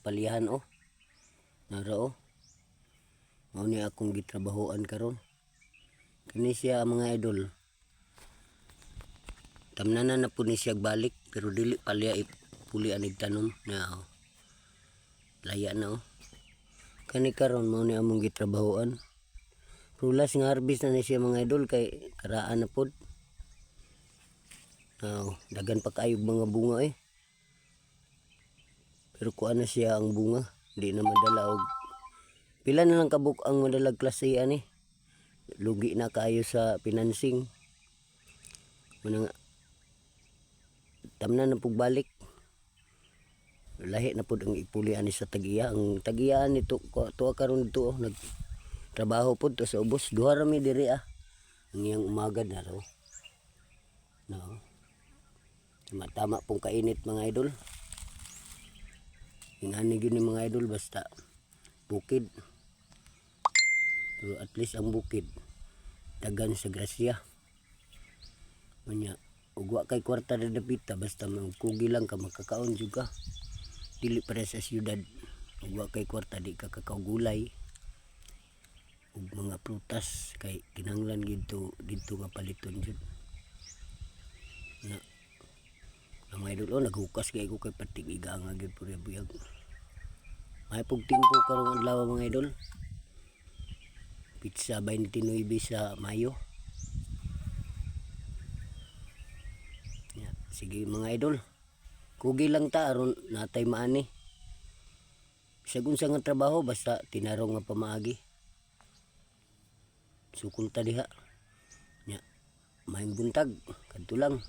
palihan oh. Nara oh. Mao ni akong gitrabahoan karon. Kini siya mga idol. Tamnanan na po ni siya balik pero dili palya puli anig tanom na oh. Laya na oh. Kani karon mao ni among gitrabahoan. Rulas nga harvest na ni siya mga idol kay karaan na pod. Dagan pa kayo mga bunga eh. Pero kuan na siya ang bunga, di na madala og pila na lang kabuk ang madalag klase ani. Lugi na kayo sa financing. Muna nga tamnan na pug balik. Lahi na pud ang ipuli ani sa tagiya. Ang tagiya nito tuwa karon dito oh, nagtrabaho pud to sa ubos. Duha ra mi diri ah. Ang iyang umagad na raw. No. Tama pong kainit mga idol. Ingani gyud ni mga idol basta bukid. Pero at least ang bukid dagan sa grasya. Unya ugwa kay kwarta na dapita basta magkugi lang ka makakaon juga. Dili para sa syudad. Ugwa kay kwarta di ka kakagulay. Ug mga prutas kay kinahanglan dito nga paliton jud. Na ang mga idol, naghukas kay ko kay patig iganga gyud pud buyag. May pug timpo karong adlaw mga idol. Pizza 29 sa Mayo. Sige mga idol. Kugi lang ta aron natay maani. Sagun sa nga trabaho basta tinarong nga pamaagi. Sukul ta diha. Nya, maayong buntag kadto lang.